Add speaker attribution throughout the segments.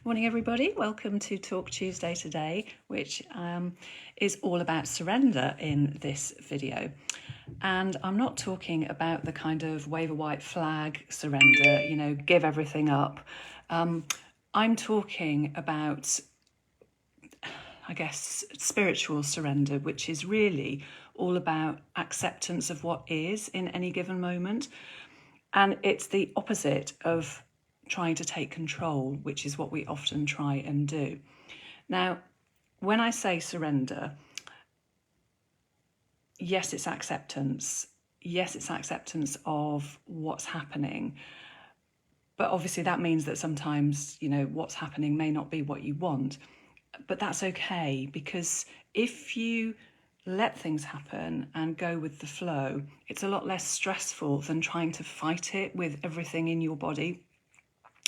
Speaker 1: Morning everybody, welcome to Talk Tuesday today, which is all about surrender in this video. And I'm not talking about the kind of wave a white flag surrender, give everything up. I'm talking about, I guess, spiritual surrender, which is really all about acceptance of what is in any given moment. And it's the opposite of trying to take control, which is what we often try and do. Now, when I say surrender, yes, it's acceptance. Yes, it's acceptance of what's happening. But obviously that means that sometimes, what's happening may not be what you want. But that's okay, because if you let things happen and go with the flow, it's a lot less stressful than trying to fight it with everything in your body.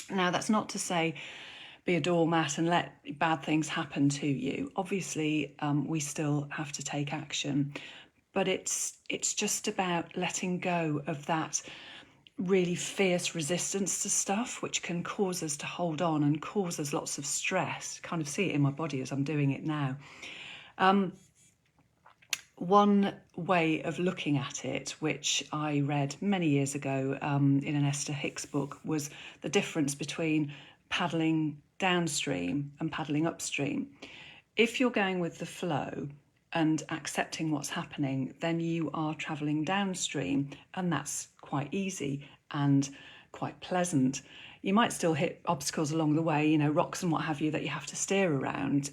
Speaker 1: Now, that's not to say be a doormat and let bad things happen to you. Obviously, we still have to take action, but it's just about letting go of that really fierce resistance to stuff, which can cause us to hold on and cause us lots of stress. Kind of see it in my body as I'm doing it now. One way of looking at it, which I read many years ago in an Esther Hicks book, was the difference between paddling downstream and paddling upstream. If you're going with the flow and accepting what's happening, then you are travelling downstream, and that's quite easy and quite pleasant. You might still hit obstacles along the way, rocks and what have you that you have to steer around.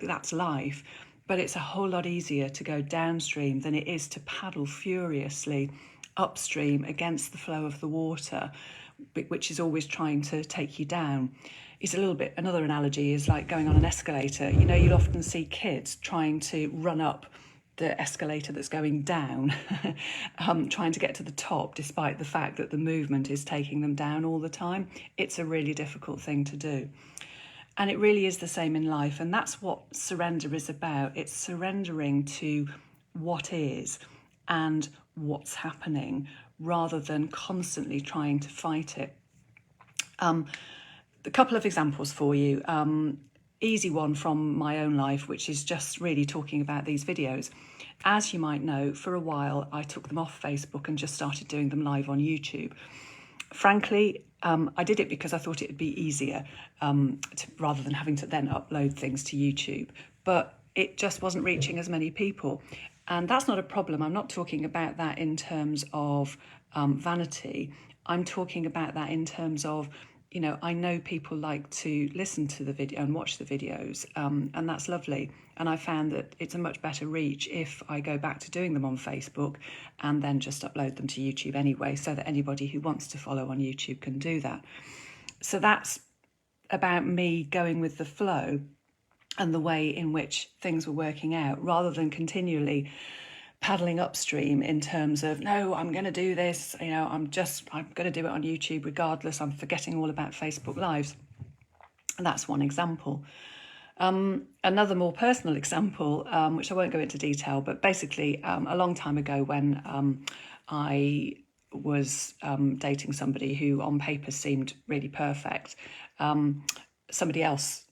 Speaker 1: That's life. But it's a whole lot easier to go downstream than it is to paddle furiously upstream against the flow of the water, which is always trying to take you down. It's a little bit, another analogy is like going on an escalator. You'll often see kids trying to run up the escalator that's going down, trying to get to the top, despite the fact that the movement is taking them down all the time. It's a really difficult thing to do. And it really is the same in life. And that's what surrender is about. It's surrendering to what is and what's happening, rather than constantly trying to fight it. A couple of examples for you. Easy one from my own life, which is just really talking about these videos. As you might know, for a while I took them off Facebook and just started doing them live on YouTube. Frankly, I did it because I thought it would be easier rather than having to then upload things to YouTube. But it just wasn't reaching as many people. And that's not a problem. I'm not talking about that in terms of vanity. I'm talking about that in terms of, I know people like to listen to the video and watch the videos, and that's lovely. And I found that it's a much better reach if I go back to doing them on Facebook and then just upload them to YouTube anyway, so that anybody who wants to follow on YouTube can do that. So that's about me going with the flow and the way in which things were working out, rather than continually paddling upstream in terms of, no, I'm going to do this, I'm going to do it on YouTube regardless, I'm forgetting all about Facebook Lives. And that's one example. Another more personal example, which I won't go into detail, but basically a long time ago when I was dating somebody who on paper seemed really perfect, somebody else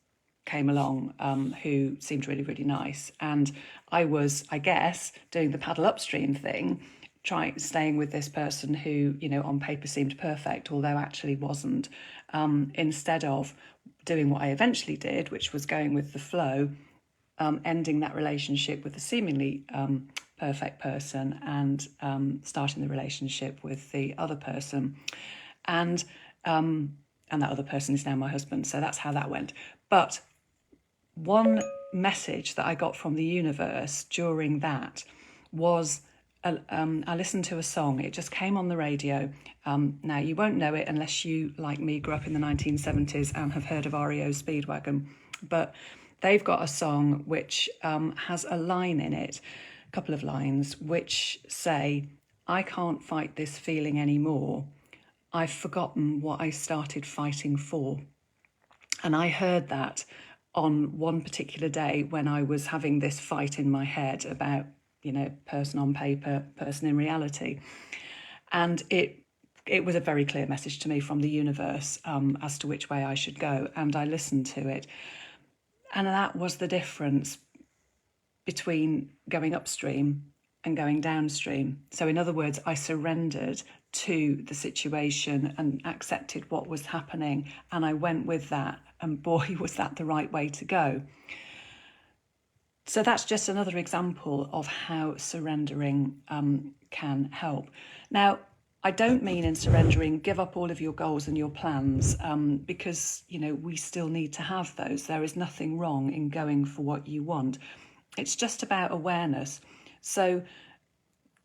Speaker 1: came along who seemed really, really nice. And I was, I guess, doing the paddle upstream thing, staying with this person who, on paper seemed perfect, although actually wasn't, instead of doing what I eventually did, which was going with the flow, ending that relationship with a seemingly perfect person and starting the relationship with the other person. And that other person is now my husband. So that's how that went. But one message that I got from the universe during that was, I listened to a song. It just came on the radio. Now, you won't know it unless you, like me, grew up in the 1970s and have heard of REO Speedwagon. But they've got a song which has a line in it, a couple of lines, which say, I can't fight this feeling anymore. I've forgotten what I started fighting for. And I heard that on one particular day when I was having this fight in my head about, person on paper, person in reality. And it it was a very clear message to me from the universe as to which way I should go, and I listened to it. And that was the difference between going upstream and going downstream. So in other words, I surrendered to the situation and accepted what was happening, and I went with that, and boy, was that the right way to go. So that's just another example of how surrendering can help. Now, I don't mean in surrendering, give up all of your goals and your plans, because, you know, we still need to have those. There is nothing wrong in going for what you want. It's just about awareness. So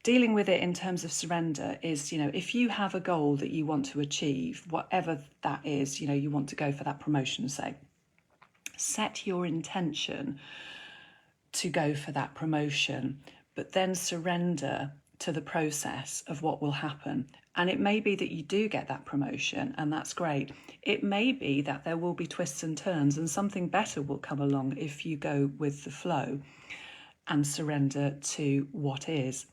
Speaker 1: dealing with it in terms of surrender is, you know, if you have a goal that you want to achieve, whatever that is, you know, you want to go for that promotion, say, set your intention to go for that promotion, but then surrender to the process of what will happen. And it may be that you do get that promotion, and that's great. It may be that there will be twists and turns, and something better will come along if you go with the flow and surrender to what is.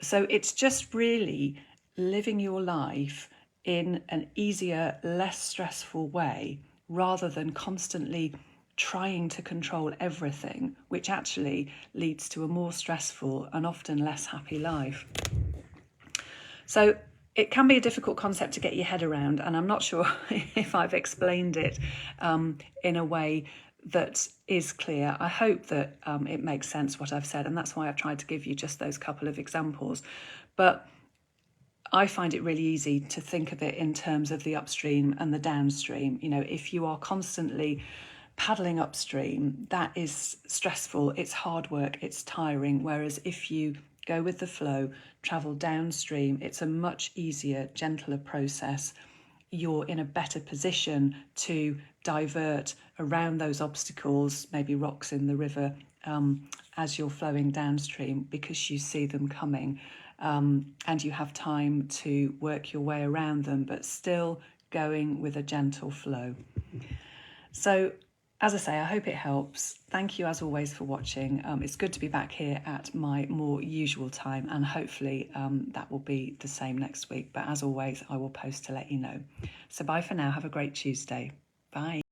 Speaker 1: So it's just really living your life in an easier, less stressful way, rather than constantly trying to control everything, which actually leads to a more stressful and often less happy life. So it can be a difficult concept to get your head around, and I'm not sure if I've explained it in a way that is clear. I hope that it makes sense what I've said, and that's why I've tried to give you just those couple of examples. But I find it really easy to think of it in terms of the upstream and the downstream. You know, if you are constantly paddling upstream, that is stressful, it's hard work, it's tiring. Whereas if you go with the flow, travel downstream, it's a much easier, gentler process. You're in a better position to divert around those obstacles, maybe rocks in the river, as you're flowing downstream, because you see them coming, and you have time to work your way around them, but still going with a gentle flow. So, as I say, I hope it helps. Thank you as always for watching. It's good to be back here at my more usual time, and hopefully that will be the same next week. But as always, I will post to let you know. So bye for now. Have a great Tuesday. Bye.